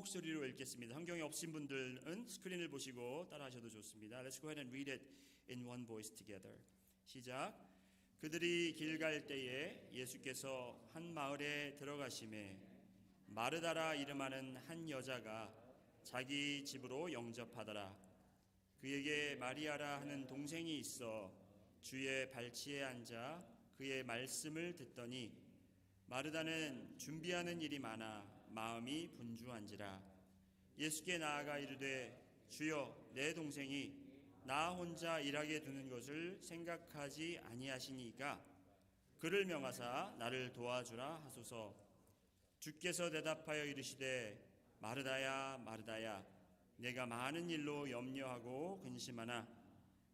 목소리로 읽겠습니다. 성경이 없으신 분들은 스크린을 보시고 따라하셔도 좋습니다. Let's go ahead and read it in one voice together. 시작. 그들이 길 갈 때에 예수께서 한 마을에 들어가심에 마르다라 이름하는 한 여자가 자기 집으로 영접하더라. 그에게 마리아라 하는 동생이 있어 주의 발치에 앉아 그의 말씀을 듣더니 마르다는 준비하는 일이 많아 마음이 분주한지라. 예수께 나아가 이르되 주여 내 동생이 나 혼자 일하게 두는 것을 생각하지 아니하시니까 그를 명하사 나를 도와주라 하소서. 주께서 대답하여 이르시되 마르다야 마르다야 내가 많은 일로 염려하고 근심하나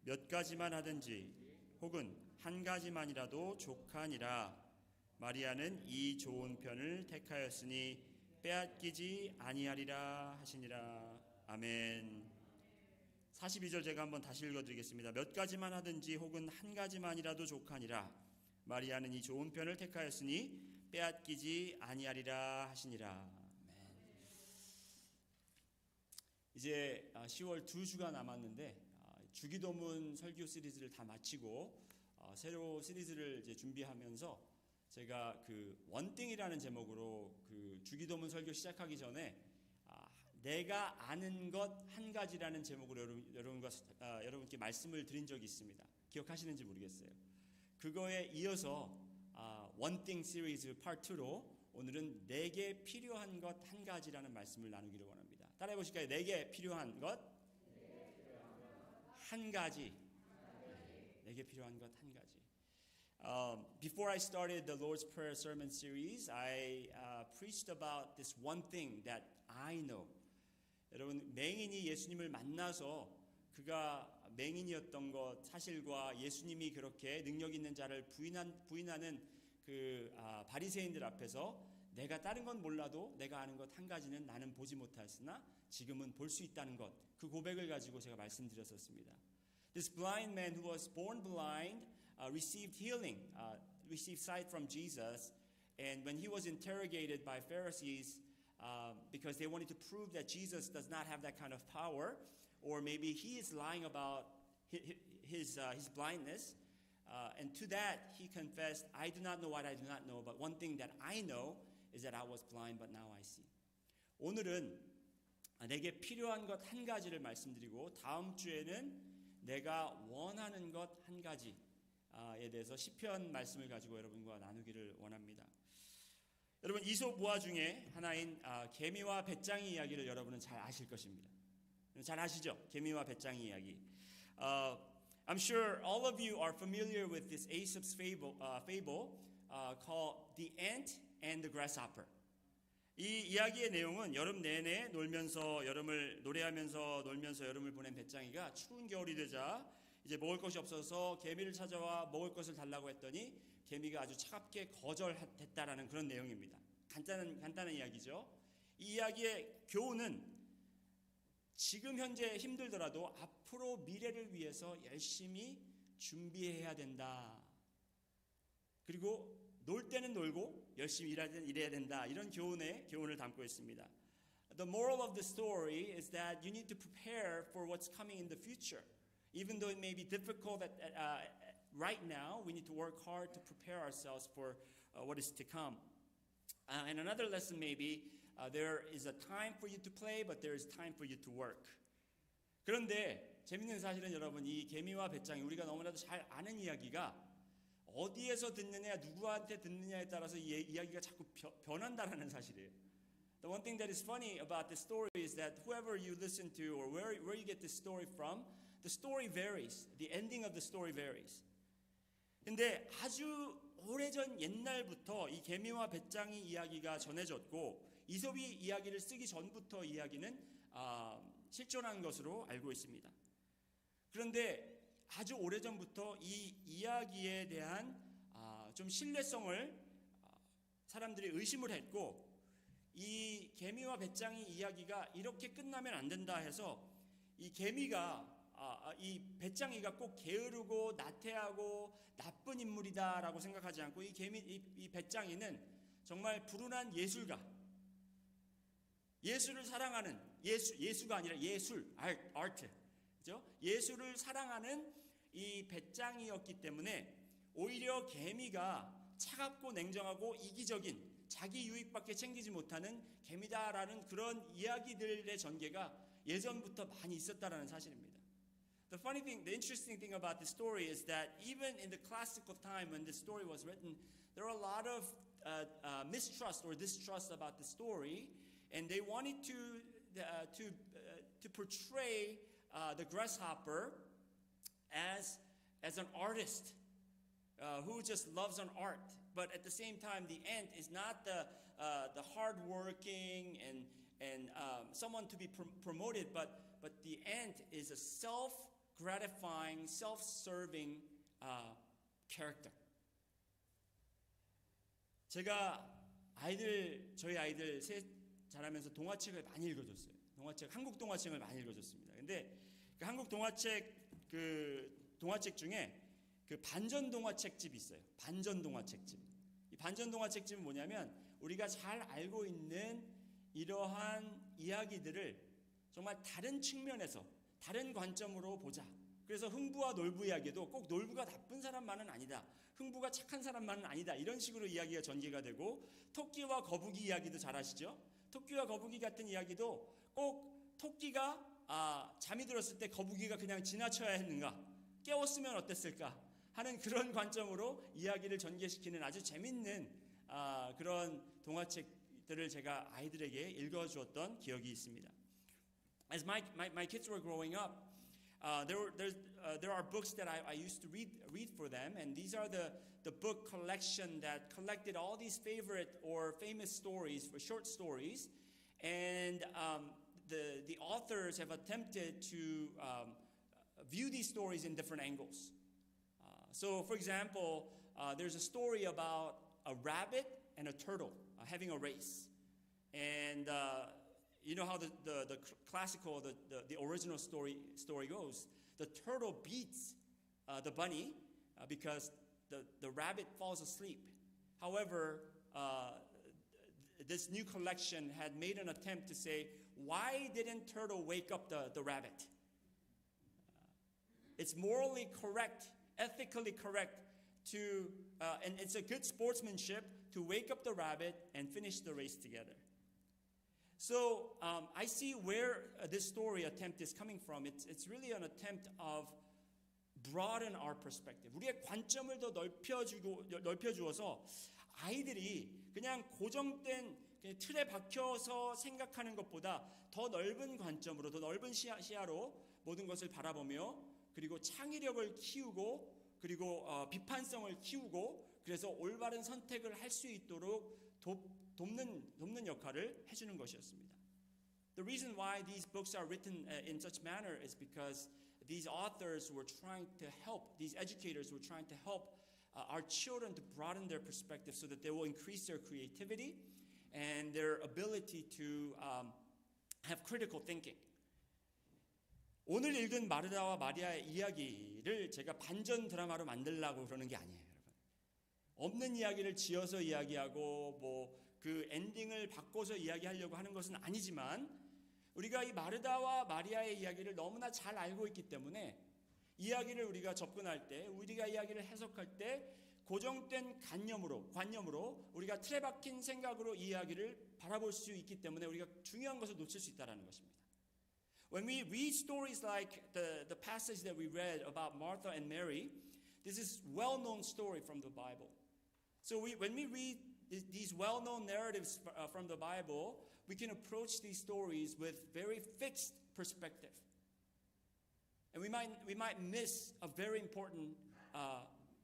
몇 가지만 하든지 혹은 한 가지만이라도 족하니라. 마리아는 이 좋은 편을 택하였으니 빼앗기지 아니하리라 하시니라. 아멘. 42절 제가 한번 다시 읽어드리겠습니다. 몇 가지만 하든지 혹은 한 가지만이라도 족하니라. 마리아는 이 좋은 편을 택하였으니 빼앗기지 아니하리라 하시니라. 아멘. 이제 10월 2주가 남았는데 주기도문 설교 시리즈를 다 마치고 새로 시리즈를 이제 준비하면서 제가 그 원띵이라는 제목으로 그 주기도문 설교 시작하기 전에 내가 아는 것 한 가지라는 제목으로 여러분께 말씀을 드린 적이 있습니다. 기억하시는지 모르겠어요. 그거에 이어서 원띵 시리즈 파트 2로 오늘은 내게 필요한 것 한 가지라는 말씀을 나누기를 원합니다. 따라해 보실까요? 내게 필요한 것 한 가지. 내게 필요한 것 한 가지. Before I started the Lord's Prayer sermon series, I preached about this one thing that I know. 여러분, 맹인이 예수님을 만나서 그가 맹인이었던 것 사실과 예수님이 그렇게 능력 있는 자를 부인하는 그 바리새인들 앞에서 내가 다른 건 몰라도 내가 아는 것 한 가지는 나는 보지 못하였으나 지금은 볼 수 있다는 것, 그 고백을 가지고 제가 말씀드렸었습니다. This blind man who was born blind received healing, received sight from Jesus, and when he was interrogated by Pharisees because they wanted to prove that Jesus does not have that kind of power, or maybe he is lying about his blindness, and to that he confessed, I do not know what I do not know, but one thing that I know is that I was blind, but now I see. 오늘은 내게 필요한 것 한 가지를 말씀드리고 다음 주에는 내가 원하는 것 한 가지에 대해서 시편 말씀을 가지고 여러분과 나누기를 원합니다. 여러분 이솝 우화 중에 하나인 개미와 배짱이 이야기를 여러분은 잘 아실 것입니다. 잘 아시죠? 개미와 배짱이 이야기. I'm sure all of you are familiar with this Aesop's fable called The Ant and the Grasshopper. 이 이야기의 내용은 여름 내내 여름을 노래하면서 놀면서 여름을 보낸 배짱이가 추운 겨울이 되자 이제 먹을 것이 없어서 개미를 찾아와 먹을 것을 달라고 했더니 개미가 아주 차갑게 거절했다라는 그런 내용입니다. 간단한 이야기죠. 이 이야기의 교훈은 지금 현재 힘들더라도 앞으로 미래를 위해서 열심히 준비해야 된다. 그리고 놀 때는 놀고 열심히 일해야 된다. 이런 교훈을 담고 있습니다. The moral of the story is that you need to prepare for what's coming in the future. Even though it may be difficult right now, we need to work hard to prepare ourselves for what is to come. And another lesson may be there is a time for you to play, but there is time for you to work. 그런데 재밌는 사실은 여러분 이 개미와 배짱이 우리가 너무나도 잘 아는 이야기가 어디에서 듣느냐, 누구한테 듣느냐에 따라서 이야기가 자꾸 변한다라는 사실이에요. The one thing that is funny about this story is that whoever you listen to or where you get this story from, the story varies. The ending of the story varies. 근데 아주 오래전 옛날부터 이 개미와 배짱이 이야기가 전해졌고 이솝이 이야기를 쓰기 전부터 이야기는 실존한 것으로 알고 있습니다. 그런데 아주 오래전부터 이 이야기에 대한 좀 신뢰성을 사람들이 의심을 했고 이 개미와 배짱이 이야기가 이렇게 끝나면 안 된다 해서 이 개미가 이 배짱이가 꼭 게으르고 나태하고 나쁜 인물이다라고 생각하지 않고 이 배짱이는 정말 불운한 예술가 예수를 사랑하는 예수가 아니라 예술, 아트, 그죠? 예수를 사랑하는 이 배짱이었기 때문에 오히려 개미가 차갑고 냉정하고 이기적인 자기 유익밖에 챙기지 못하는 개미다라는 그런 이야기들의 전개가 예전부터 많이 있었다라는 사실입니다. The interesting thing about the story is that even in the classical time when the story was written, there were a lot of mistrust or distrust about the story, and they wanted to portray the grasshopper as an artist who just loves an art. But at the same time, the ant is not the hardworking and someone to be promoted, but the ant is a self-gratifying, self-serving character. 제가 저희 아이들 셋 자라면서 동화책을 많이 읽어줬어요. 한국 동화책을 많이 읽어줬습니다. 근데 그 한국 동화책 중에 그 반전 동화책집이 있어요. 반전 동화책집. 이 반전 동화책집은 뭐냐면 우리가 잘 알고 있는 이러한 이야기들을 정말 다른 측면에서 다른 관점으로 보자. 그래서 흥부와 놀부 이야기도 꼭 놀부가 나쁜 사람만은 아니다. 흥부가 착한 사람만은 아니다. 이런 식으로 이야기가 전개가 되고 토끼와 거북이 이야기도 잘 아시죠? 토끼와 거북이 같은 이야기도 꼭 토끼가 잠이 들었을 때 거북이가 그냥 지나쳐야 했는가? 깨웠으면 어땠을까? 하는 그런 관점으로 이야기를 전개시키는 아주 재밌는 그런 동화책들을 제가 아이들에게 읽어주었던 기억이 있습니다. As my kids were growing up, there are books that I used to read for them, and these are the book collection that collected all these favorite or famous stories, for short stories, and the authors have attempted to view these stories in different angles. So, for example, there's a story about a rabbit and a turtle having a race, and you know how the classical, the original story goes. The turtle beats the bunny because the rabbit falls asleep. However, this new collection had made an attempt to say, why didn't turtle wake up the rabbit? It's morally correct, ethically correct to, and it's a good sportsmanship to wake up the rabbit and finish the race together. So I see where this story attempt is coming from. It's really an attempt of broaden our perspective. 우리의 관점을 더 넓혀주어서 아이들이 그냥 고정된 틀에 박혀서 생각하는 것보다 더 넓은 관점으로, 더 넓은 시야로 모든 것을 바라보며 그리고 창의력을 키우고 그리고 비판성을 키우고 그래서 올바른 선택을 할 수 있도록 돕는 역할을 해주는 것이었습니다. The reason why these books are written in such manner is because these authors were trying to help, these educators were trying to help our children to broaden their perspective so that they will increase their creativity and their ability to have critical thinking. 오늘 읽은 마르다와 마리아의 이야기를 제가 반전 드라마로 만들려고 그러는 게 아니에요, 여러분. 없는 이야기를 지어서 이야기하고 뭐 그 엔딩을 바꿔서 이야기하려고 하는 것은 아니지만 우리가 이 마르다와 마리아의 이야기를 너무나 잘 알고 있기 때문에 이야기를 우리가 접근할 때, 우리가 이야기를 해석할 때 고정된 관념으로 우리가 틀에 박힌 생각으로 이 이야기를 바라볼 수 있기 때문에 우리가 중요한 것을 놓칠 수 있다는 것입니다. When we read stories like the passage that we read about Martha and Mary, this is well-known story from the Bible. So when we read these well-known narratives from the Bible, we can approach these stories with very fixed perspective. And we might miss a very important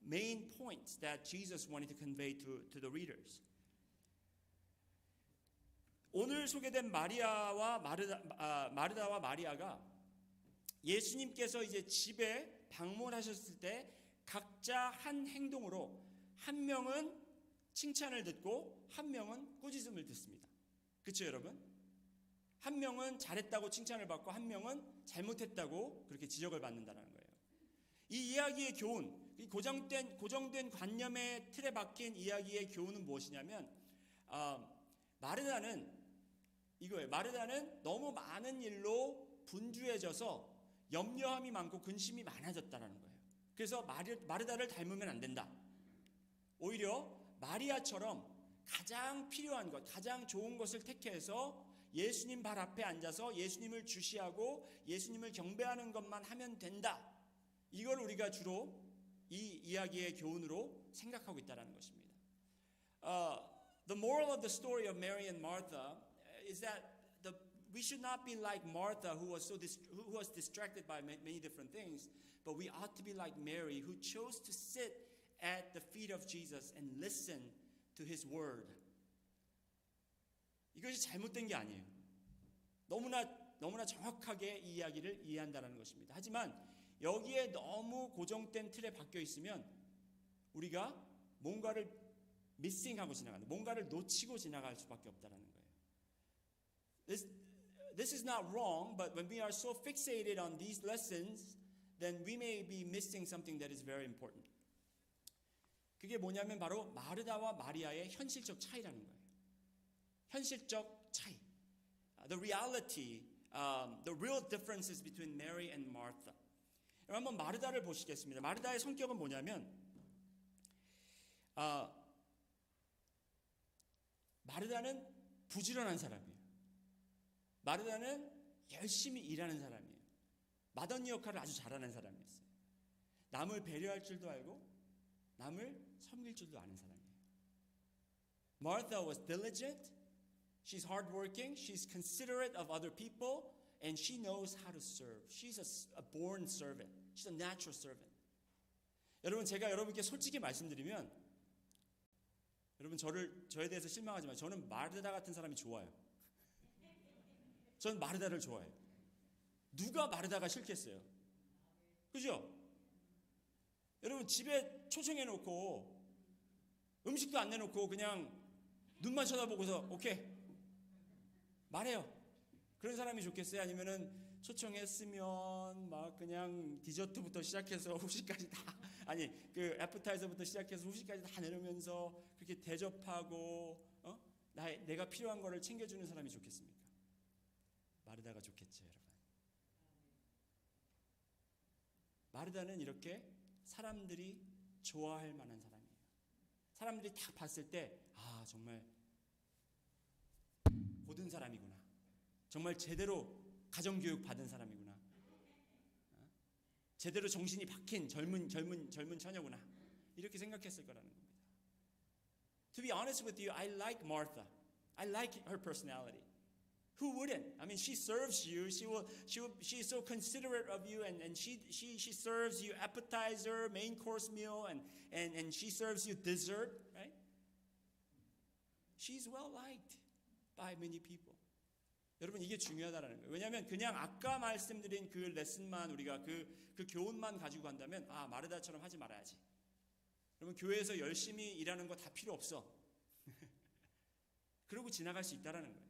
main point that Jesus wanted to convey to the readers. 오늘 소개된 마르다와 마리아가 예수님께서 이제 집에 방문하셨을 때 각자 한 행동으로 한 명은 칭찬을 듣고 한 명은 꾸짖음을 듣습니다. 그렇죠, 여러분? 한 명은 잘했다고 칭찬을 받고 한 명은 잘못했다고 그렇게 지적을 받는다는 거예요. 이 이야기의 교훈, 이 고정된 관념의 틀에 박힌 이야기의 교훈은 무엇이냐면 마르다는 이거예요. 마르다는 너무 많은 일로 분주해져서 염려함이 많고 근심이 많아졌다라는 거예요. 그래서 마르다를 닮으면 안 된다. 오히려 마리아처럼 가장 필요한 것, 가장 좋은 것을 택해서 예수님 발 앞에 앉아서 예수님을 주시하고 예수님을 경배하는 것만 하면 된다. 이걸 우리가 주로 이 이야기의 교훈으로 생각하고 있다는 것입니다. The moral of the story of Mary and Martha is that we should not be like Martha, who was distracted by many different things, but we ought to be like Mary, who chose to sit at the feet of Jesus and listen to his word. 이것이 잘못된 게 아니에요. 너무나 정확하게 이 이야기를 이해한다는 것입니다. 하지만 여기에 너무 고정된 틀에 박혀 있으면 우리가 뭔가를 미싱하고 지나간다. 뭔가를 놓치고 지나갈 수밖에 없다는 거예요. This is not wrong, but when we are so fixated on these lessons, then we may be missing something that is very important. 그게 뭐냐면 바로 마르다와 마리아의 현실적 차이라는 거예요. 현실적 차이. The reality, the real differences between Mary and Martha. 한번 마르다를 보시겠습니다. 마르다의 성격은 뭐냐면 마르다는 부지런한 사람이에요. 마르다는 열심히 일하는 사람이에요. 맏언니 역할을 아주 잘하는 사람이었어요. 남을 배려할 줄도 알고 남을 섬길 줄도 아는 사람이에요. Martha was diligent. She's hardworking. She's considerate of other people. And she knows how to serve. She's a born servant. She's a natural servant. 여러분, 제가 여러분께 솔직히 말씀드리면 여러분 저에 대해서 실망하지 마세요. 저는 마르다 같은 사람이 좋아요. 저는 마르다를 좋아해요. 누가 마르다가 싫겠어요? 그죠? 여러분 집에 초청해놓고 음식도 안 내놓고 그냥 눈만 쳐다보고서 오케이 말해요. 그런 사람이 좋겠어요? 아니면은 초청했으면 막 그냥 디저트부터 시작해서 후식까지 다 아니 그 애프타이저부터 시작해서 후식까지 다 내놓으면서 그렇게 대접하고 내가 필요한 거를 챙겨주는 사람이 좋겠습니까? 마르다가 좋겠죠, 여러분. 마르다는 이렇게 사람들이 좋아할 만한 사람이에요. 사람들이 딱 봤을 때 정말 고든 사람이구나. 정말 제대로 가정교육 받은 사람이구나. 제대로 정신이 박힌 젊은 처녀구나. 이렇게 생각했을 거라는 겁니다. To be honest with you, I like Martha. I like her personality. Who wouldn't? I mean, she serves you. She's so considerate of you, and she serves you appetizer, main course meal, and she serves you dessert, right? She's well liked by many people. 여러분 이게 중요하다는 거예요. 왜냐하면 그냥 아까 말씀드린 그 레슨만 우리가 그 교훈만 가지고 간다면 마르다처럼 하지 말아야지. 여러분 교회에서 열심히 일하는 거 다 필요 없어. 그러고 지나갈 수 있다라는 거예요.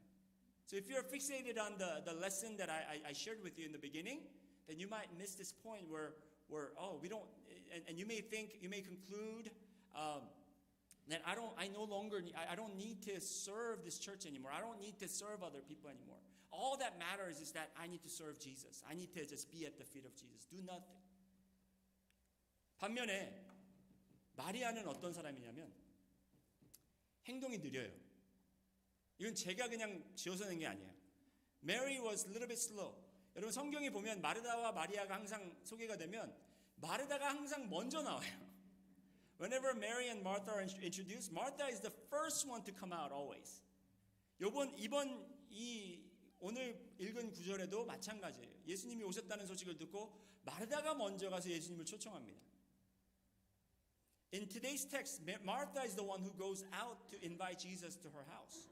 So if you're fixated on the lesson that I shared with you in the beginning, then you might miss this point where we don't, and you may conclude that I don't need to serve this church anymore. I don't need to serve other people anymore. All that matters is that I need to serve Jesus. I need to just be at the feet of Jesus. Do nothing. 반면에 마리아는 어떤 사람이냐면 행동이 느려요. 이건 제가 그냥 지어서 낸 게 아니에요. Mary was a little bit slow. 여러분 성경에 보면 마르다와 마리아가 항상 소개가 되면 마르다가 항상 먼저 나와요. Whenever Mary and Martha are introduced, Martha is the first one to come out always. 이번 오늘 읽은 구절에도 마찬가지예요. 예수님이 오셨다는 소식을 듣고 마르다가 먼저 가서 예수님을 초청합니다. In today's text, Martha is the one who goes out to invite Jesus to her house.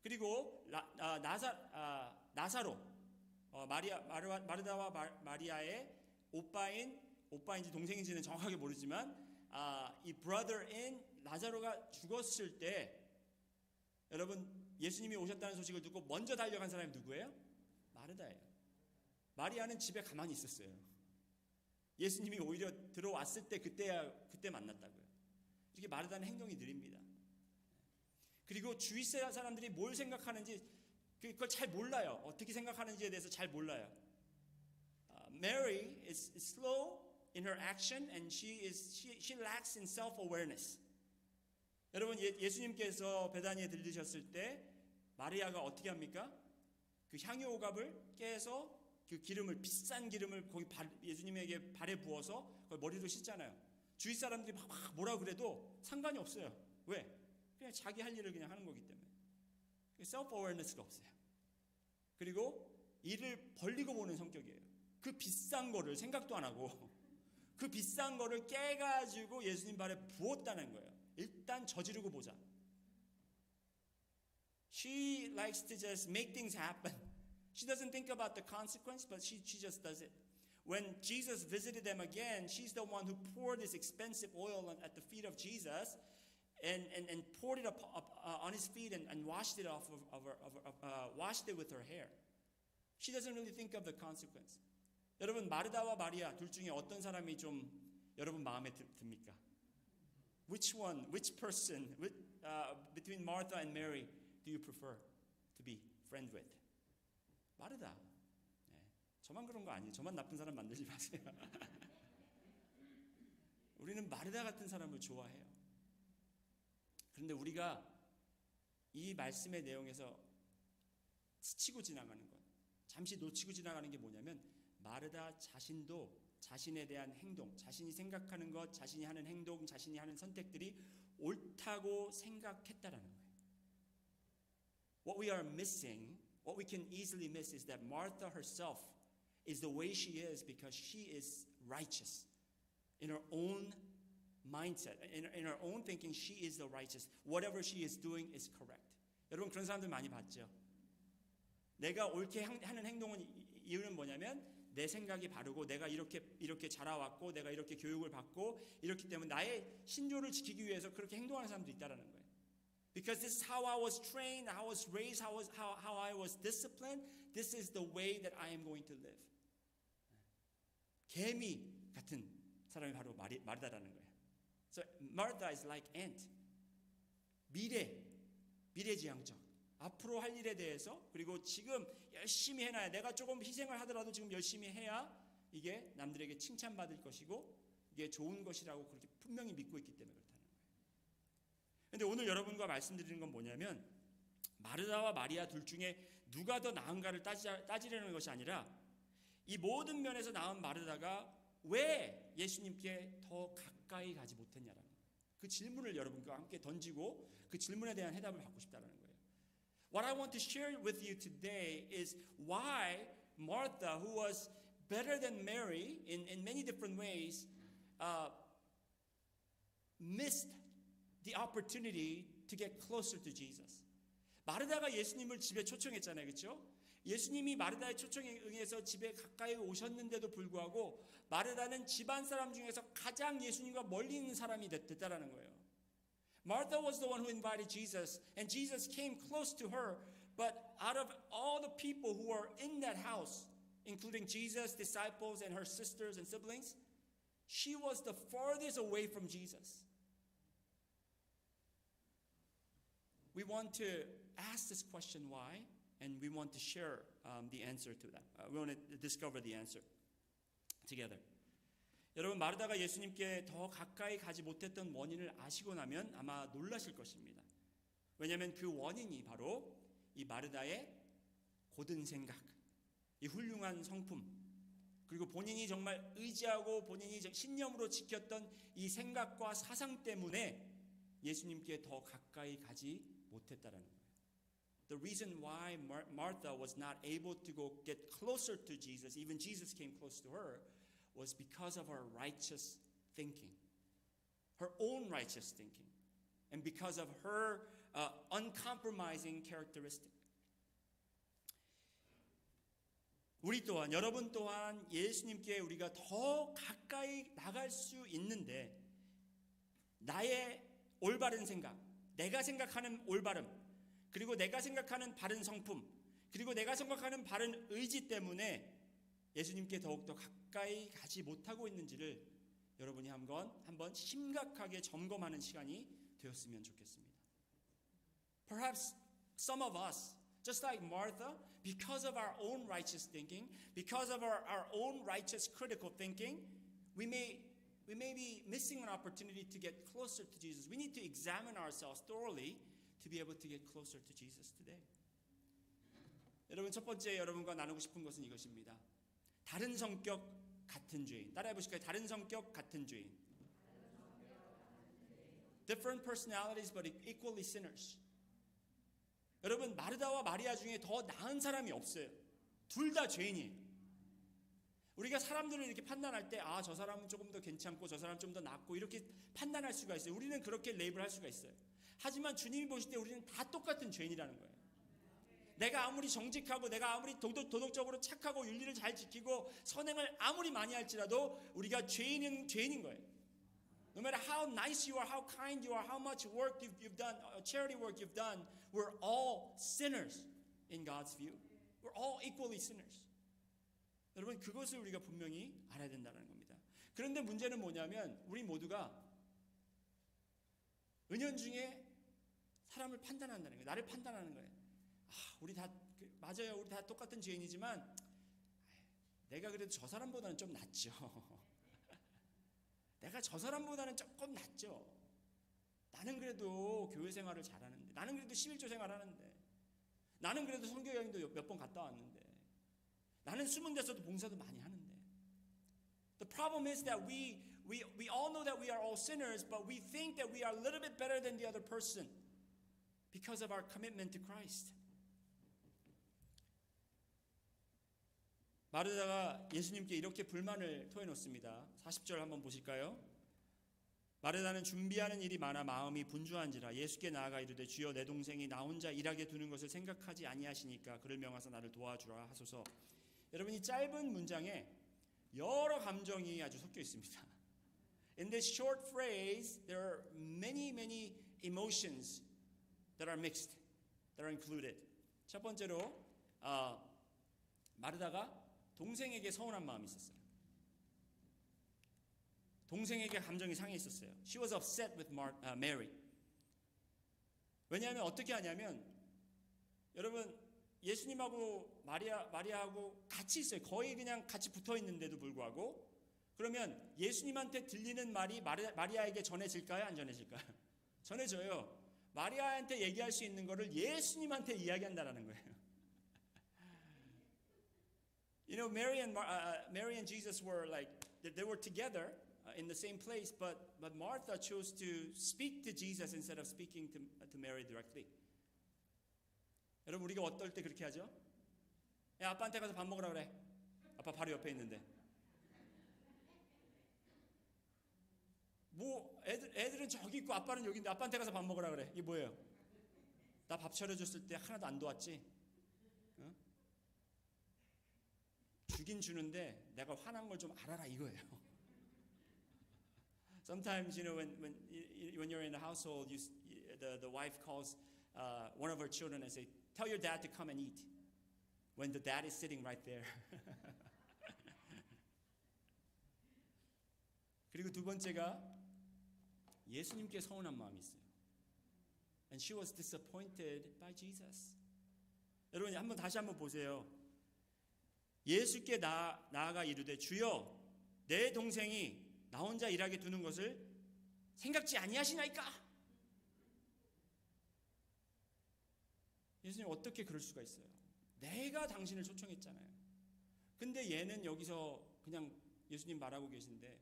그리고 나사로 마르다와 마리아의 오빠인지 동생인지는 정확하게 모르지만 이 brother-in 나사로가 죽었을 때 여러분 예수님이 오셨다는 소식을 듣고 먼저 달려간 사람이 누구예요? 마르다예요. 마리아는 집에 가만히 있었어요. 예수님이 오히려 들어왔을 때 그때 만났다고요. 이렇게 마르다는 행동이 느립니다. 그리고 주위 사람들이 뭘 생각하는지 그걸 잘 몰라요. 어떻게 생각하는지에 대해서 잘 몰라요. Mary is slow in her action and she lacks in self-awareness. 여러분 예수님께서 베다니에 들리셨을 때 마리아가 어떻게 합니까? 그 향유 오갑을 깨서 그 기름을 비싼 기름을 거기 예수님에게 발에 부어서 거기 머리로 씻잖아요. 주위 사람들이 막 뭐라 그래도 상관이 없어요. 왜? 그냥 자기 할 일을 그냥 하는 거기 때문에. self-awareness가 없어요. 그리고 일을 벌리고 보는 성격이에요. 그 비싼 거를 생각도 안 하고 그 비싼 거를 깨가지고 예수님 발에 부었다는 거예요. 일단 저지르고 보자. She likes to just make things happen. She doesn't think about the consequence, but she just does it. When Jesus visited them again, she's the one who poured this expensive oil at the feet of Jesus and poured it up on his feet and washed it off washed it with her hair. She doesn't really think of the consequence. 여러분 마르다와 마리아 둘 중에 어떤 사람이 좀 여러분 마음에 듭니까? Which person between Martha and Mary do you prefer to be friend with? 마르다. 네. 저만 그런 거 아니에요. 저만 나쁜 사람 만들지 마세요. 우리는 마르다 같은 사람을 좋아해요. 그런데 우리가 이 말씀의 내용에서 스치고 지나가는 것, 잠시 놓치고 지나가는 게 뭐냐면 마르다 자신도 자신에 대한 행동, 자신이 생각하는 것, 자신이 하는 행동, 자신이 하는 선택들이 옳다고 생각했다라는 거예요. What we are missing, what we can easily miss is that Martha herself is the way she is because she is righteous. In her own mindset, in her own thinking, she is the righteous. Whatever she is doing is correct. 여러분 그런 사람들 많이 봤죠? 내가 옳게 하는 행동은 이유는 뭐냐면 내 생각이 바르고 내가 이렇게 자라왔고 내가 이렇게 교육을 받고 이렇기 때문에 나의 신조를 지키기 위해서 그렇게 행동하는 사람들이 있다라는 거예요. Because this is how I was trained, how I was raised, how I was disciplined. This is the way that I am going to live. 개미 같은 사람이 바로 마르다라는 거예요. So Martha is like ant. 미래지향적. 앞으로 할 일에 대해서 그리고 지금 열심히 해놔야 내가 조금 희생을 하더라도 지금 열심히 해야 이게 남들에게 칭찬받을 것이고 이게 좋은 것이라고 그렇게 분명히 믿고 있기 때문에 그렇다는 거예요. 그런데 오늘 여러분과 말씀드리는 건 뭐냐면 마르다와 마리아 둘 중에 누가 더 나은가를 따지려는 것이 아니라 이 모든 면에서 나은 마르다가 왜 예수님께 더 가까이 가지 못했냐라는 거예요. 그 질문을 여러분과 함께 던지고 그 질문에 대한 해답을 받고 싶다는 거예요. What I want to share with you today is why Martha, who was better than Mary in many different ways, missed the opportunity to get closer to Jesus. 마르다가 예수님을 집에 초청했잖아요. 그렇죠? 예수님이 마르다의 초청에 응해서 집에 가까이 오셨는데도 불구하고 마르다는 집안 사람 중에서 가장 예수님과 멀리 있는 사람이 됐다라는 거예요. Martha was the one who invited Jesus, and Jesus came close to her. But out of all the people who were in that house, including Jesus, disciples, and her sisters and siblings, she was the farthest away from Jesus. We want to ask this question why, and we want to share the answer to that. We want to discover the answer together. 여러분 마르다가 예수님께 더 가까이 가지 못했던 원인을 아시고 나면 아마 놀라실 것입니다. 왜냐하면 그 원인이 바로 이 마르다의 고든 생각, 이 훌륭한 성품, 그리고 본인이 정말 의지하고 본인이 신념으로 지켰던 이 생각과 사상 때문에 예수님께 더 가까이 가지 못했다라는 거예요. The reason why Martha was not able to go get closer to Jesus, even Jesus came close to her, was because of her righteous thinking, her own righteous thinking, and because of her uncompromising characteristic. 우리 또한 여러분 또한 예수님께 우리가 더 가까이 나갈 수 있는데 나의 올바른 생각, 내가 생각하는 올바름, 그리고 내가 생각하는 바른 성품, 그리고 내가 생각하는 바른 의지 때문에 예수님께 더욱더 가까이 가지 못하고 있는지를 여러분이 한번 심각하게 점검하는 시간이 되었으면 좋겠습니다. Perhaps some of us Just like Martha, because of our own righteous thinking, because of our own righteous critical thinking, we may be missing an opportunity to get closer to Jesus. We need to examine ourselves thoroughly to be able to get closer to Jesus today. 여러분, 첫 번째 여러분과 나누고 싶은 것은 이것입니다. 다른 성격 같은 죄인. 따라해 보실까요? 다른 성격 같은 죄인. Different personalities but equally sinners. 여러분, 마르다와 마리아 중에 더 나은 사람이 없어요. 둘 다 죄인이에요. 우리가 사람들을 이렇게 판단할 때, 아, 저 사람은 조금 더 괜찮고 저 사람 좀 더 낫고 이렇게 판단할 수가 있어요. 우리는 그렇게 레이블할 수가 있어요. 하지만 주님이 보실 때 우리는 다 똑같은 죄인이라는 거예요. 내가 아무리 정직하고 내가 아무리 도덕적으로 착하고 윤리를 잘 지키고 선행을 아무리 많이 할지라도 우리가 죄인인 거예요. No matter how nice you are, how kind you are, how much work you've done, charity work you've done, we're all sinners in God's view. We're all equally sinners. 여러분, 그것을 우리가 분명히 알아야 된다는 겁니다. 그런데 문제는 뭐냐면 우리 모두가 은연중에 사람을 판단한다는 거예요. 나를 판단하는 거예요. 우리 다 맞아요. 우리 다 똑같은 죄인이지만 내가 그래도 저 사람보다는 좀 낫죠. 내가 저 사람보다는 조금 낫죠. 나는 그래도 교회 생활을 잘하는데, 나는 그래도 11조 생활하는데, 나는 그래도 선교 여행도 몇 번 갔다 왔는데, 나는 숨은 데서도 봉사도 많이 하는데. The problem is that we all know that we are all sinners, but we think that we are a little bit better than the other person because of our commitment to Christ. 마르다가 예수님께 이렇게 불만을 토해놓습니다. 40절 한번 보실까요? 마르다는 준비하는 일이 많아 마음이 분주한지라 예수께 나아가 이르되 주여 내 동생이 나 혼자 일하게 두는 것을 생각하지 아니하시니까 그를 명하사 나를 도와주라 하소서. 여러분, 이 짧은 문장에 여러 감정이 아주 섞여 있습니다. In this short phrase, there are many emotions that are mixed, that are included. 첫 번째로 마르다가 동생에게 서운한 마음이 있었어요. 동생에게 감정이 상해 있었어요. She was upset with Mary. 왜냐하면 어떻게 하냐면 여러분, 예수님하고 마리아하고 같이 있어요. 거의 그냥 같이 붙어 있는데도 불구하고 그러면 예수님한테 들리는 말이 마리아에게 전해질까요? 안 전해질까요? 전해져요. 마리아한테 얘기할 수 있는 거를 예수님한테 이야기한다라는 거예요. You know, Mary and Jesus were like they were together in the same place, but Martha chose to speak to Jesus instead of speaking to Mary directly. 여러분, 우리가 어떨 때 그렇게 하죠? 야, 아빠한테 가서 밥 먹으라 그래. 아빠 바로 옆에 있는데. 뭐 애들은 저기 있고 아빠는 여기 있는데 아빠한테 가서 밥 먹으라 그래. 이게 뭐예요? 나 밥 차려줬을 때 하나도 안 도왔지? 어? 주긴 주는데 내가 화난 걸 좀 알아라 이거예요. Sometimes, you know, when you're in the household, the wife calls one of her children and say, "Tell your dad to come and eat." When the dad is sitting right there. 그리고 두 번째가 예수님께 서운한 마음이 있어요. And she was disappointed by Jesus. 여러분, 다시 한번 보세요. 예수께 나아가 이르되 주여 내 동생이 나 혼자 일하게 두는 것을 생각지 아니하시나이까? 예수님, 어떻게 그럴 수가 있어요? 내가 당신을 초청했잖아요. 근데 얘는 여기서 그냥 예수님 말하고 계신데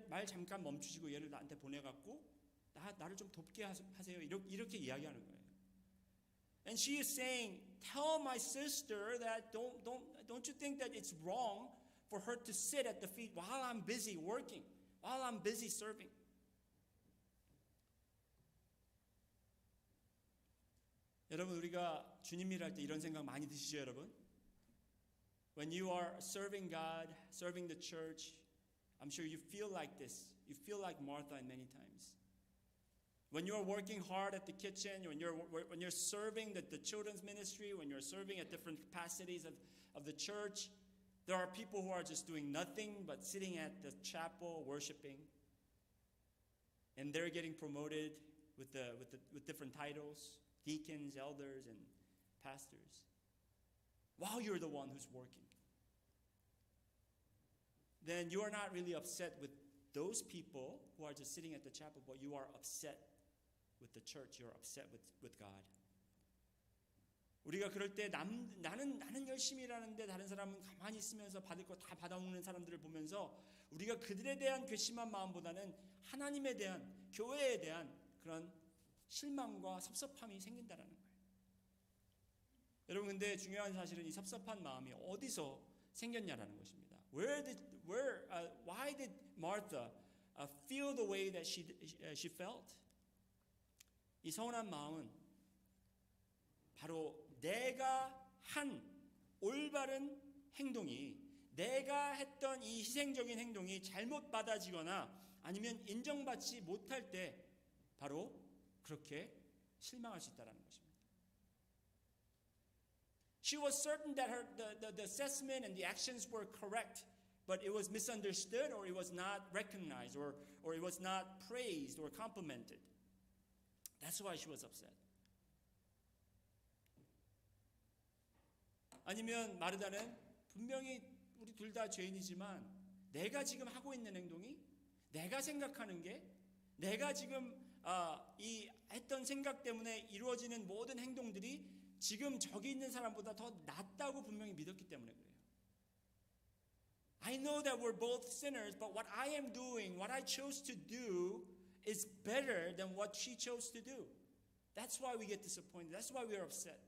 말 잠깐 멈추시고 얘를 나한테 보내갖고 나를 좀 돕게 하세요. 이렇게 이야기하는 거예요. And she is saying, tell my sister that don't you think that it's wrong for her to sit at the feet while I'm busy working, while I'm busy serving. 여러분, 우리가 주님 일할 때 이런 생각 많이 드시죠, 여러분? When you are serving God, serving the church, I'm sure you feel like this. You feel like Martha many times. When you're working hard at the kitchen, when you're serving the children's ministry, when you're serving at different capacities of the church, there are people who are just doing nothing but sitting at the chapel worshiping, and they're getting promoted with different titles, deacons, elders, pastors, while you're the one who's working, then you are not really upset with those people who are just sitting at the chapel, but you are upset with the church. You're upset with God. 우리가 그럴 때 나는 열심히 일하는데 다른 사람은 가만히 있으면서 받을 거 다 받아먹는 사람들을 보면서 우리가 그들에 대한 괘씸한 마음보다는 하나님에 대한, 교회에 대한 그런 실망과 섭섭함이 생긴다라는 거예요. 여러분, 근데 중요한 사실은 이 섭섭한 마음이 어디서 생겼냐라는 것입니다. Why did Martha feel the way that she felt? 이 서운한 마음은 바로 내가 한 올바른 행동이, 내가 했던 이 희생적인 행동이 잘못 받아지거나 아니면 인정받지 못할 때 바로 그렇게 실망할 수 있다는 것입니다. She was certain that the assessment and the actions were correct, but it was misunderstood, or it was not recognized, or it was not praised or complimented. That's why she was upset. 아니면 마르다는 분명히 우리 둘 다 죄인이지만 내가 지금 하고 있는 행동이, 내가 생각하는 게, 내가 지금 이 했던 생각 때문에 이루어지는 모든 행동들이 지금 저기 있는 사람보다 더 낫다고 분명히 믿었기 때문에 그래요. I know that we're both sinners, but what I am doing, what I chose to do is better than what she chose to do. That's why we get disappointed. That's why we are upset.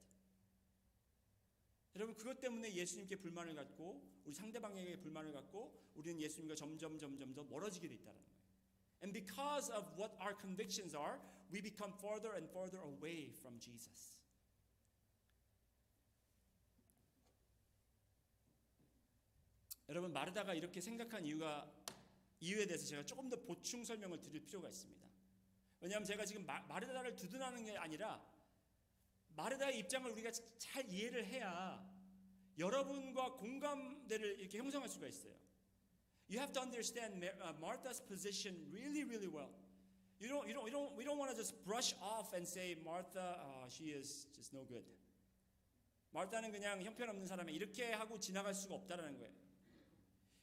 여러분, 그것 때문에 예수님께 불만을 갖고 우리 상대방에게 불만을 갖고 우리는 예수님과 점점 더 멀어지게 돼 있다는 거예요. And because of what our convictions are, we become further and further away from Jesus. 여러분, 마르다가 이렇게 생각한 이유에 대해서 제가 조금 더 보충 설명을 드릴 필요가 있습니다. 왜냐하면 제가 지금 마르다를 두둔하는 게 아니라 마르다의 입장을 우리가 잘 이해를 해야 여러분과 공감대를 이렇게 형성할 수가 있어요. You have to understand Martha's position really well. We don't want to just brush off and say Martha, she is just no good. 마르다는 그냥 형편없는 사람이 이렇게 하고 지나갈 수가 없다라는 거예요.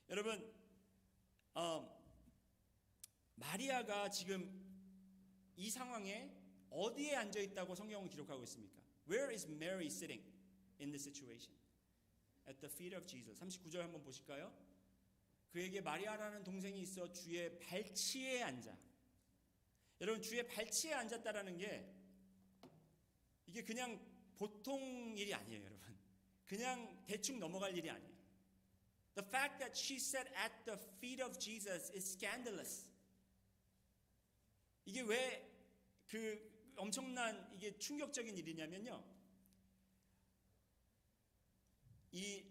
여러분, 마리아가 지금 이 상황에 어디에 앉아 있다고 성경은 기록하고 있습니까? Where is Mary sitting in this situation? At the feet of Jesus. 39절 한번 보실까요? 그에게 마리아라는 동생이 있어 주의 발치에 앉아. 여러분, 주의 발치에 앉았다라는 게 이게 그냥 보통 일이 아니에요, 여러분. 그냥 대충 넘어갈 일이 아니에요. The fact that she sat at the feet of Jesus is scandalous. 이게 왜 그 엄청난 이게 충격적인 일이냐면요. 이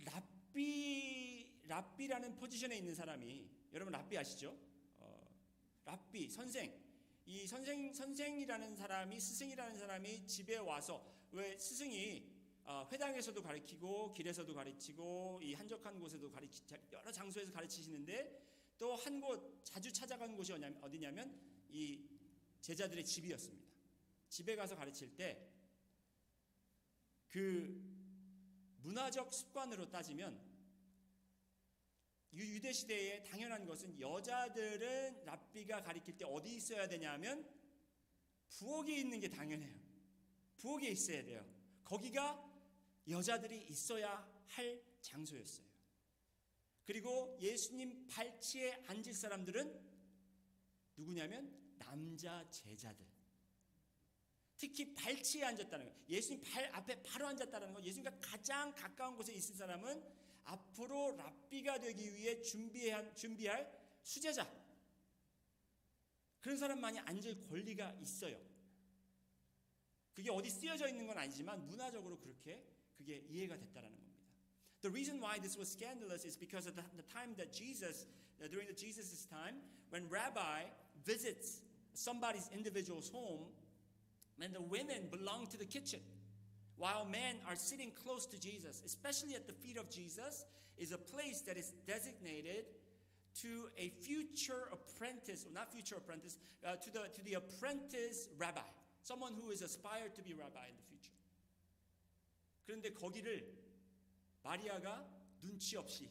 랍비라는 포지션에 있는 사람이, 여러분 랍비 아시죠? 랍비 선생. 이 선생이라는 사람이, 스승이라는 사람이 집에 와서, 왜 스승이 회당에서도 가르치고 길에서도 가르치고 이 한적한 곳에도 여러 장소에서 가르치시는데 또 한 곳 자주 찾아간 곳이 어디냐면 이 제자들의 집이었습니다. 집에 가서 가르칠 때 그 문화적 습관으로 따지면 유대 시대에 당연한 것은 여자들은 랍비가 가르칠 때 어디 있어야 되냐면 부엌에 있는 게 당연해요. 부엌에 있어야 돼요. 거기가 여자들이 있어야 할 장소였어요. 그리고 예수님 발치에 앉을 사람들은 누구냐면 남자 제자들. 특히 발치에 앉았다는 거예요. 예수님 발 앞에 바로 앉았다는 거. 예수님과 가장 가까운 곳에 있을 사람은 앞으로 랍비가 되기 위해 준비할 수제자. 그런 사람만이 앉을 권리가 있어요. 그게 어디 쓰여져 있는 건 아니지만 문화적으로 그렇게 그게 이해가 됐다라는 겁니다. The reason why this was scandalous is because of the time that during the Jesus' time, when Rabbi visits somebody's individual's home, and the women belong to the kitchen, while men are sitting close to Jesus, especially at the feet of Jesus, is a place that is designated to a future apprentice, or not future apprentice, to the apprentice rabbi, someone who is aspired to be rabbi in the future. the feet of Jesus is a place that is designated to a future apprentice, or not future apprentice, to the apprentice rabbi in the future. 그런데 거기를 마리아가 눈치 없이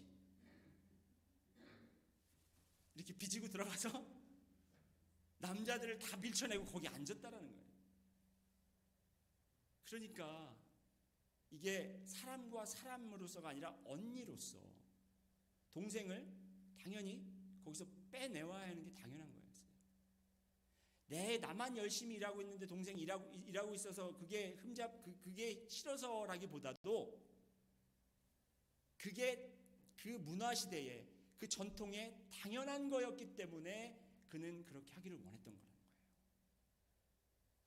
이렇게 비지고 들어가서 남자들을 다 밀쳐내고 거기 앉았다라는 거예요. 그러니까 이게 사람과 사람으로서가 아니라 언니로서 동생을 당연히 거기서 빼내와야 하는 게 당연한 거예요. 나만 열심히 일하고 있는데 동생이 일하고 있어서 그게 그게 싫어서라기보다도 그게 그 문화 시대에 그 전통에 당연한 거였기 때문에 그는 그렇게 하기를 원했던 거라는 거예요.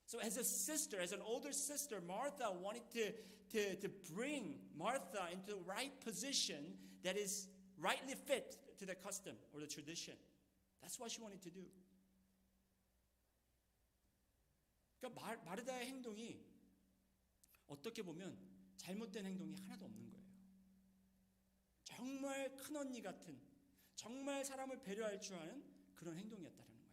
So as a sister, as an older sister, Martha wanted to bring Martha into the right position that is rightly fit to the custom or the tradition. That's what she wanted to do. 그러니까 마르다의 행동이 어떻게 보면 잘못된 행동이 하나도 없는 거예요. 정말 큰 언니 같은, 정말 사람을 배려할 줄 아는 그런 행동이었다는 거예요.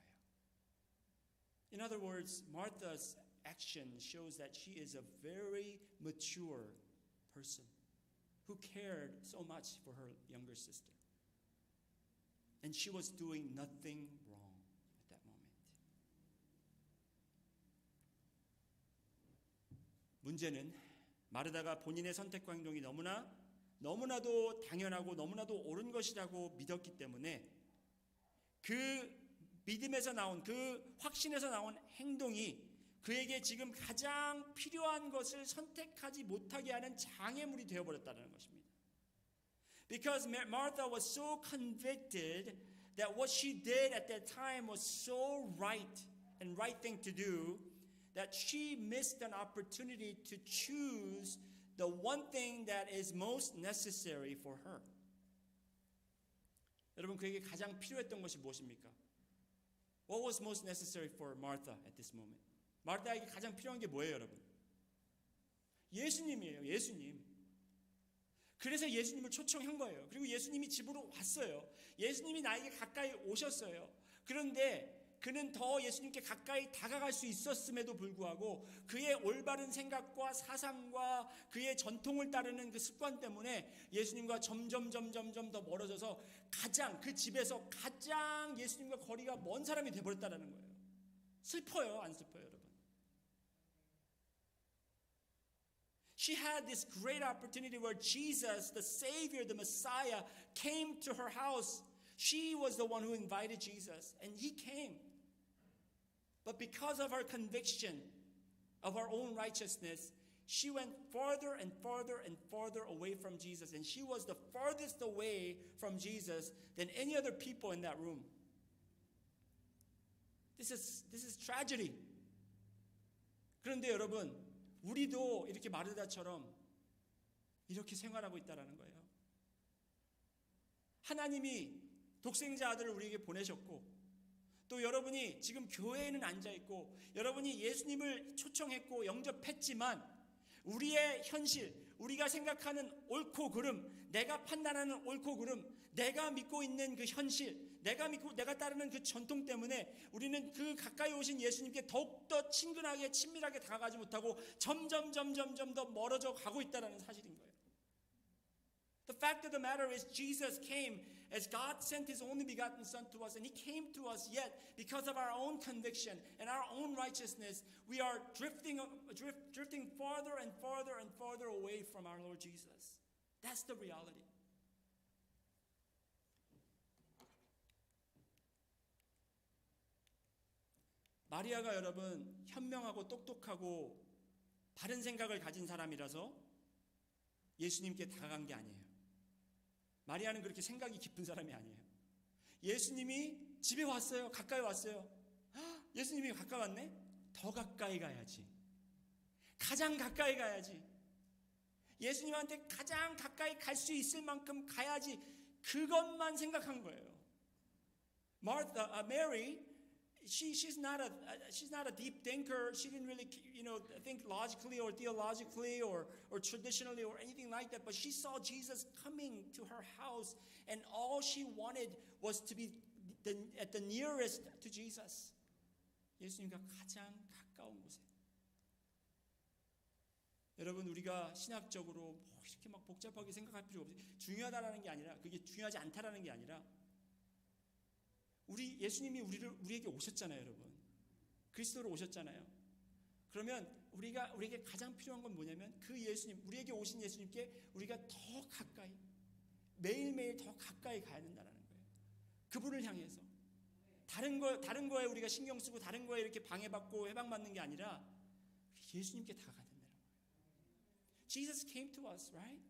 In other words, Martha's action shows that she is a very mature person who cared so much for her younger sister. And she was doing nothing wrong at that moment. 문제는 마르다가 본인의 선택과 행동이 너무나도 당연하고 너무나도 옳은 것이라고 믿었기 때문에 그 믿음에서 나온 그 확신에서 나온 행동이 그에게 지금 가장 필요한 것을 선택하지 못하게 하는 장애물이 되어버렸다는 것입니다. Because Martha was so convicted that what she did at that time was so right and right thing to do that she missed an opportunity to choose the one thing that is most necessary for her. 여러분 그에게 가장 필요했던 것이 무엇입니까? What was most necessary for Martha at this moment? 마르다에게 가장 필요한 게 뭐예요, 여러분? 예수님이에요, 예수님. 그래서 예수님을 초청한 거예요. 그리고 예수님이 집으로 왔어요. 예수님이 나에게 가까이 오셨어요. 그런데 그는 더 예수님께 가까이 다가갈 수 있었음에도 불구하고 그의 올바른 생각과 사상과 그의 전통을 따르는 그 습관 때문에 예수님과 점점 더 멀어져서 그 집에서 가장 예수님과 거리가 먼 사람이 되어버렸다는 거예요. 슬퍼요, 안 슬퍼요, 여러분? She had this great opportunity where Jesus, the Savior, the Messiah, came to her house. She was the one who invited Jesus, and he came. But because of her conviction of her own righteousness, she went farther and farther away from Jesus, and she was the farthest away from Jesus than any other people in that room. This is tragedy. 그런데 여러분, 우리도 이렇게 마르다처럼 이렇게 생활하고 있다라는 거예요. 하나님이 독생자 아들을 우리에게 보내셨고 또 여러분이 지금 교회에는 앉아있고 여러분이 예수님을 초청했고 영접했지만 우리의 현실, 우리가 생각하는 옳고 그름, 내가 판단하는 옳고 그름, 내가 믿고 있는 그 현실, 내가 따르는 그 전통 때문에 우리는 그 가까이 오신 예수님께 더욱더 친근하게 친밀하게 다가가지 못하고 점점 더 멀어져 가고 있다는 사실인 거예요. The fact of the matter is Jesus came as God sent his only begotten son to us, and he came to us, yet because of our own conviction and our own righteousness we are drifting farther and farther away from our Lord Jesus. That's the reality. 마리아가 여러분 현명하고 똑똑하고 바른 생각을 가진 사람이라서 예수님께 다가간 게 아니에요. 마리아는 그렇게 생각이 깊은 사람이 아니에요. 예수님이 집에 왔어요. 가까이 왔어요. 예수님이 가까이 왔네? 더 가까이 가야지. 가장 가까이 가야지. 예수님한테 가장 가까이 갈 수 있을 만큼 가야지. 그것만 생각한 거예요. Mary, she's not a deep thinker. She didn't really, think logically or theologically or traditionally or anything like that. But she saw Jesus coming to her house, and all she wanted was to be at the nearest to Jesus. 예수님과 가장 가까운 곳에. 여러분, 우리가 신학적으로 뭐 이렇게 막 복잡하게 생각할 필요 없어요. 중요하다라는 게 아니라, 그게 중요하지 않다라는 게 아니라, 우리 예수님이 우리에게 오셨잖아요, 여러분. 그리스도로 오셨잖아요. 그러면 우리에게 가장 필요한 건 뭐냐면, 그 예수님, 우리에게 오신 예수님께 우리가 더 가까이, 매일매일 더 가까이 가야 된다는 거예요. 그분을 향해서. 다른 거에 우리가 신경 쓰고 다른 거에 이렇게 방해받고 해방받는 게 아니라 예수님께 다가가야 된다는 거예요. Jesus came to us, right?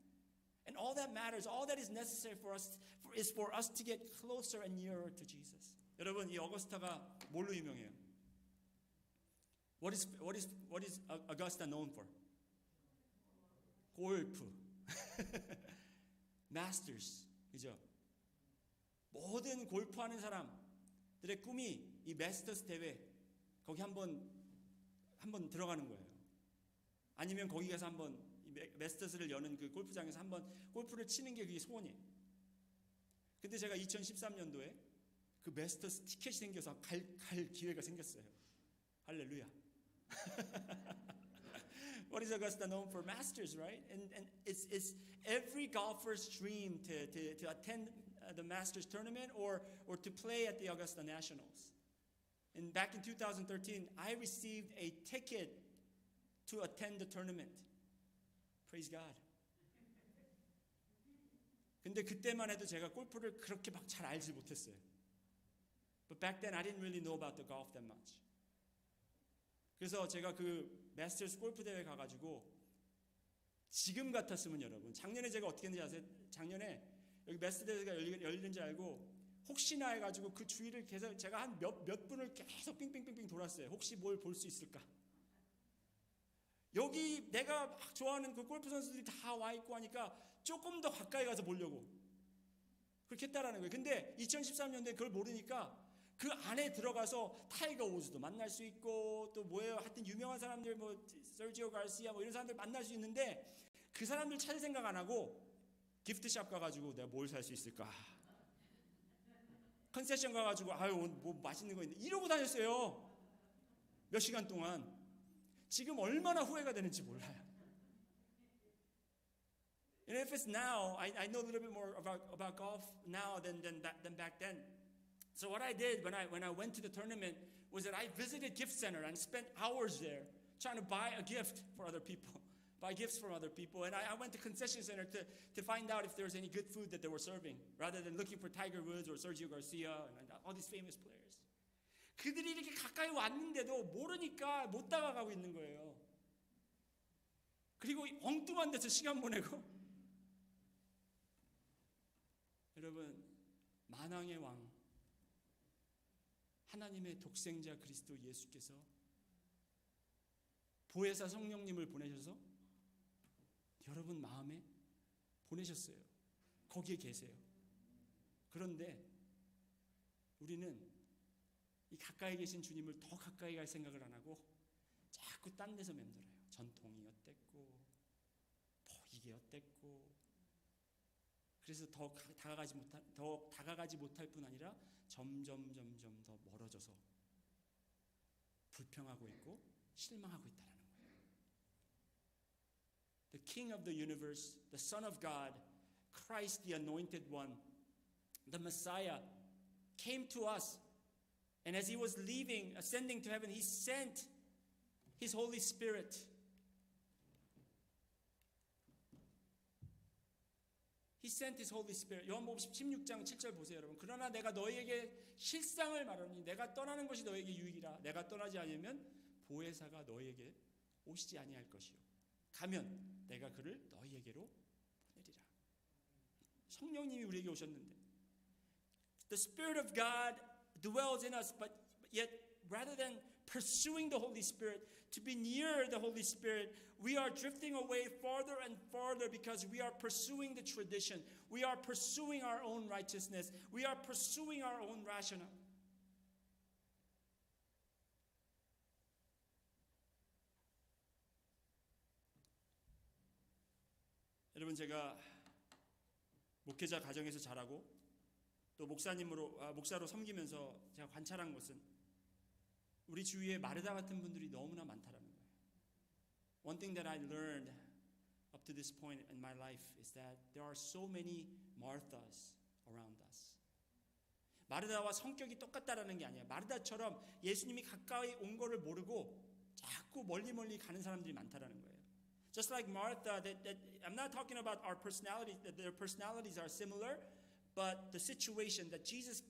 And all that matters, all that is necessary for us is for us to get closer and nearer to Jesus. 여러분, 이 어거스타가 뭘로 유명해요? What is Augusta known for? 골프, 마스터스, 그죠? 모든 골프하는 사람들의 꿈이 이 마스터스 대회 거기 한번 들어가는 거예요. 아니면 거기 가서 한번 마스터스를 여는 그 골프장에서 한번 골프를 치는 게 그게 소원이에요. 근데 제가 2013년도에 그 마스터스 티켓이 생겨서 갈 기회가 생겼어요. 할렐루야. What is Augusta known for? Masters, right? And it's every golfer's dream to attend the Masters tournament or to play at the Augusta Nationals. And back in 2013, I received a ticket to attend the tournament. Praise God. 근데 그때만 해도 제가 골프를 그렇게 막 잘 알지 못했어요. But back then I didn't really know about the golf that much. 그래서 제가 그 마스터스 골프 대회 가가지고 지금 같았으면 여러분, 작년에 제가 어떻게 했는지 아세요? 작년에 여기 마스터스 대회가 열리는지 알고 혹시나 해가지고 그 주위를 계속 제가 한 몇 분을 계속 빙빙빙빙 돌았어요. 혹시 뭘 볼 수 있을까? 여기 내가 막 좋아하는 그 골프 선수들이 다 와 있고 하니까 조금 더 가까이 가서 보려고 그렇게 했다라는 거예요. 근데 2013년도에 그걸 모르니까 그 안에 들어가서 타이거 우즈도 만날 수 있고 또 뭐예요? 하여튼 유명한 사람들 뭐 서지오 가르시아 뭐 이런 사람들 만날 수 있는데 그 사람들 찾을 생각 안 하고 기프트샵 가가지고 내가 뭘 살 수 있을까? 컨세션 가가지고 아유 뭐 맛있는 거 있는데 이러고 다녔어요. 몇 시간 동안. 지금 얼마나 후회가 되는지 몰라요. And if it's now, I know a little bit more about golf now than back then. So what I did when I went to the tournament was that I visited gift center and spent hours there trying to buy a gift for other people, buy gifts from other people. And I went to concession center to find out if there was any good food that they were serving, rather than looking for Tiger Woods or Sergio Garcia and all these famous players. 그들이 이렇게 가까이 왔는데도 모르니까 못 다가가고 있는 거예요. 그리고 엉뚱한 데서 시간 보내고. 여러분, 만왕의 왕 하나님의 독생자 그리스도 예수께서 보혜사 성령님을 보내셔서 여러분 마음에 보내셨어요. 거기에 계세요. 그런데 우리는 이 가까이 계신 주님을 더 가까이 갈 생각을 안 하고 자꾸 딴 데서 맴돌아요. 전통이 어땠고 뭐 이게 어땠고. 그래서 더 다가가지 못할 뿐 아니라 점점 더 멀어져서 불평하고 있고 실망하고 있다는 거예요. The King of the universe, the Son of God, Christ the Anointed One, the Messiah, came to us. And as he was leaving, ascending to heaven, he sent his Holy Spirit. He sent his Holy Spirit. 요한복음 16장 7절 보세요, 여러분. 그러나 내가 너희에게 실상을 말하노니 내가 떠나는 것이 너희에게 유익이라. 내가 떠나지 않으면 보혜사가 너희에게 오시지 아니할 것이요. 가면 내가 그를 너희에게로 보내리라. 성령님이 우리에게 오셨는데, the Spirit of God dwells in us, but yet rather than pursuing the Holy Spirit, to be near the Holy Spirit, we are drifting away farther and farther because we are pursuing the tradition. We are pursuing our own righteousness. We are pursuing our own rationale. 여러분, 제가 목회자 가정에서 자라고 또 목사로 섬기면서 제가 관찰한 것은 우리 주위에 마르다 같은 분들이 너무나 많다라는 거예요. One thing that I learned up to this point in my life is that there are so many Marthas around us. 마르다와 성격이 똑같다라는 게 아니야. 마르다처럼 예수님이 가까이 온 거를 모르고 자꾸 멀리 가는 사람들이 많다라는 거예요. Just like Martha, that I'm not talking about our personalities, that their personalities are similar, but the situation that Jesus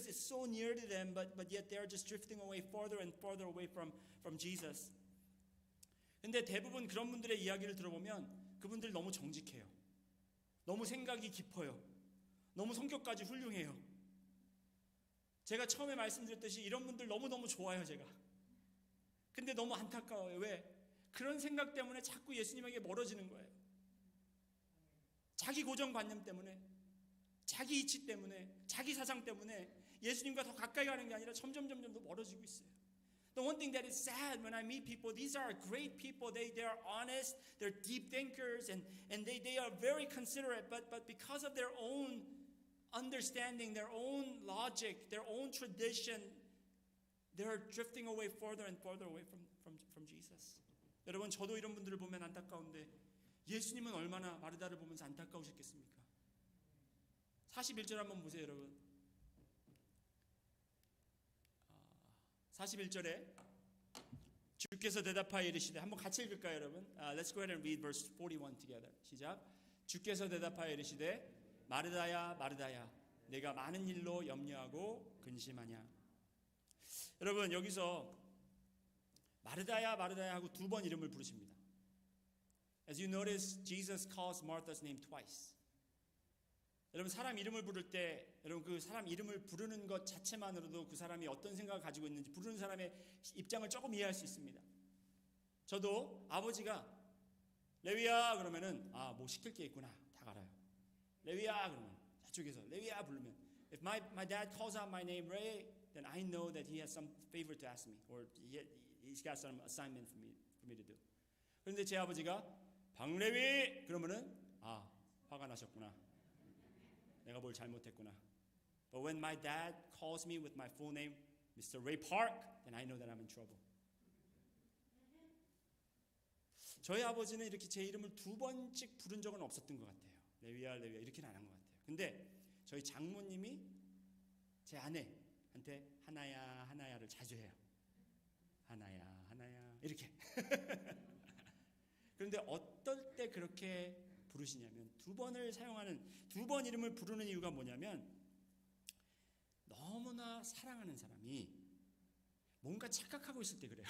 is so near to them, but yet they're just drifting away farther and farther away from Jesus. 근데 대부분 그런 분들의 이야기를 들어보면 그분들 너무 정직해요. 너무 생각이 깊어요. 너무 성격까지 훌륭해요. 제가 처음에 말씀드렸듯이 이런 분들 너무너무 좋아요, 제가. 근데 너무 안타까워요. 왜? 그런 생각 때문에 자꾸 예수님에게 멀어지는 거예요. 자기 고정관념 때문에, 자기 이치 때문에, 자기 사상 때문에 예수님과 더 가까이 가는 게 아니라 점점 더 멀어지고 있어요. The one thing that is sad when I meet people, these are great people. They are honest, they're deep thinkers, and they are very considerate, but because of their own understanding, their own logic, their own tradition, they're drifting away further and further away from Jesus. 여러분, 저도 이런 분들을 보면 안타까운데 예수님은 얼마나 마르다를 보면서 안타까우셨겠습니까? 41절 한번 보세요, 여러분. 41절에 주께서 대답하여 이르시되, 한번 같이 읽을까요, 여러분? Let's go ahead and read verse 41 together. 시작. 주께서 대답하여 이르시되, 마르다야 마르다야, 내가 많은 일로 염려하고 근심하냐. 여러분, 여기서 마르다야 마르다야 하고 두 번 이름을 부르십니다. As you notice, Jesus calls Martha's name twice. 여러분, 사람 이름을 부를 때 여러분 그 사람 이름을 부르는 것 자체만으로도 그 사람이 어떤 생각을 가지고 있는지 부르는 사람의 입장을 조금 이해할 수 있습니다. 저도 아버지가 레위야 그러면은 뭐 시킬 게 있구나 다 알아요. 레위야 그러면 저쪽에서 레위야 부르면 if my dad calls out my name Ray, then I know that he has some favor to ask me or he's got some assignment for me to do. 그런데 제 아버지가 박레위 그러면은 화가 나셨구나. 내가 뭘 잘못했구나. But when my dad calls me with my full name, Mr. Ray Park, then I know that I'm in trouble. 저희 아버지는 이렇게 제 이름을 두 번씩 부른 적은 없었던 것 같아요. 레위야 레위야 이렇게는 안 한 것 같아요. 근데 저희 장모님이 제 아내한테 하나야 하나야를 자주 해요. 하나야 하나야 이렇게. 그런데 어떨 때 그렇게 부르시냐면 두 번 이름을 부르는 이유가 뭐냐면 너무나 사랑하는 사람이 뭔가 착각하고 있을 때 그래요.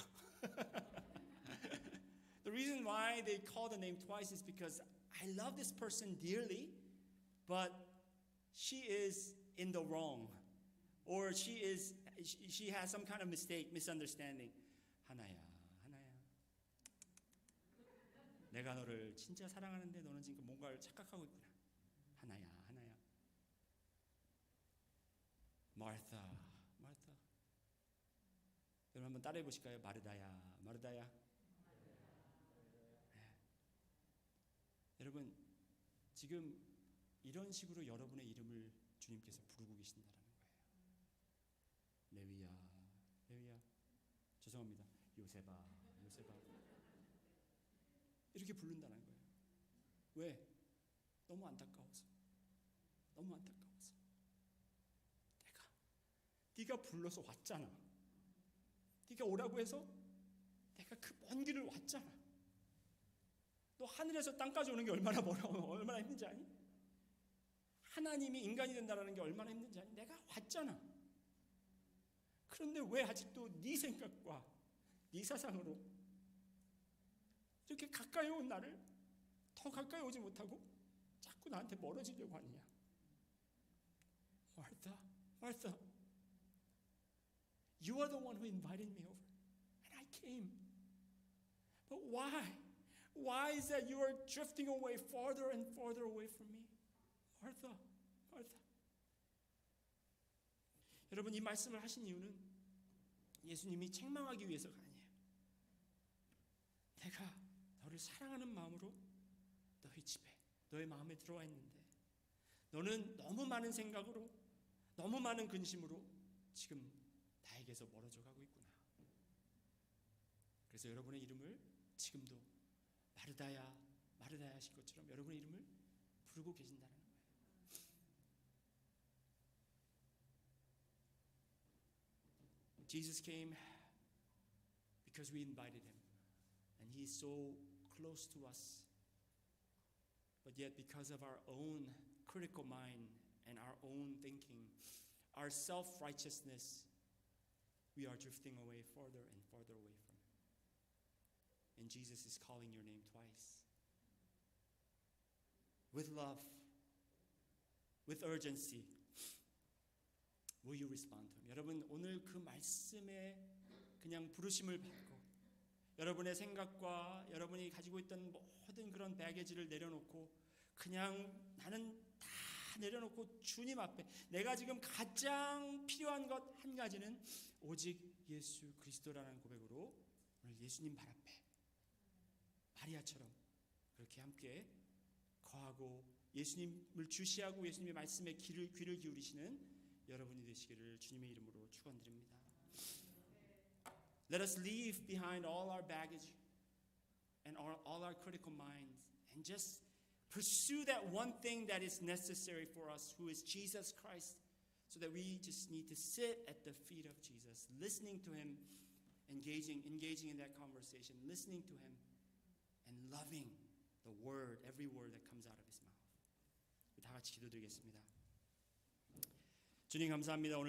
The reason why they call the name twice is because I love this person dearly, but she is in the wrong, or she has some kind of misunderstanding. 하나야, 하나야. 내가 너를 진짜 사랑하는데 너는 지금 뭔가를 착각하고 있구나. 하나야, 하나야. Martha, Martha. 여러분 한번 따라해 보실까요? 마르다야, 마르다야. 네. 여러분 지금 이런 식으로 여러분의 이름을 주님께서 부르고 계신다는 거예요. 레위야, 레위야. 죄송합니다. 요세바, 요세바. 이렇게 부른다는 거예요. 왜? 너무 안타까워서. 너무 안타까워서. 네가 불러서 왔잖아. 네가 오라고 해서 내가 그 먼 길을 왔잖아. 너 하늘에서 땅까지 오는 게 얼마나 얼마나 힘든지 아니? 하나님이 인간이 된다는 게 얼마나 힘든지 아니? 내가 왔잖아. 그런데 왜 아직도 네 생각과 네 사상으로 이렇게 가까이 온 나를 더 가까이 오지 못하고 자꾸 나한테 멀어지려고 하느냐? Martha, Martha, you are the one who invited me over, and I came. But why? Why is that you are drifting away farther and farther away from me? Martha, Martha. 여러분, 이 말씀을 하신 이유는 예수님이 책망하기 위해서가 아니에요. 내가 너를 사랑하는 마음으로 너희 집에, 너의 마음에 들어와 있는데 너는 너무 많은 생각으로, 너무 많은 근심으로 지금 나에게서 멀어져 가고 있구나. 그래서 여러분의 이름을 지금도 마르다야 마르다야 하실 것처럼 여러분의 이름을 부르고 계신다는 거예요. Jesus came because we invited him, and he is so close to us. But yet, because of our own critical mind and our own thinking, our self-righteousness, we are drifting away further and further away from him. And Jesus is calling your name twice. With love, with urgency, will you respond to him? 여러분, 오늘 그 말씀에 그냥 부르심을 받고 여러분의 생각과 여러분이 가지고 있던 모든 그런 배게지를 내려놓고 그냥 나는 다 내려놓고 주님 앞에 내가 지금 가장 필요한 것 한 가지는 오직 예수 그리스도라는 고백으로 오늘 예수님 발 앞에 마리아처럼 그렇게 함께 거하고 예수님을 주시하고 예수님의 말씀에 귀를 기울이시는 여러분이 되시기를 주님의 이름으로 축원드립니다. Let us leave behind all our baggage and all our critical minds and just pursue that one thing that is necessary for us, who is Jesus Christ, so that we just need to sit at the feet of Jesus, listening to him, engaging in that conversation, listening to him, and loving the word, every word that comes out of his mouth. 다 같이 기도드리겠습니다. 주님 감사합니다. 오늘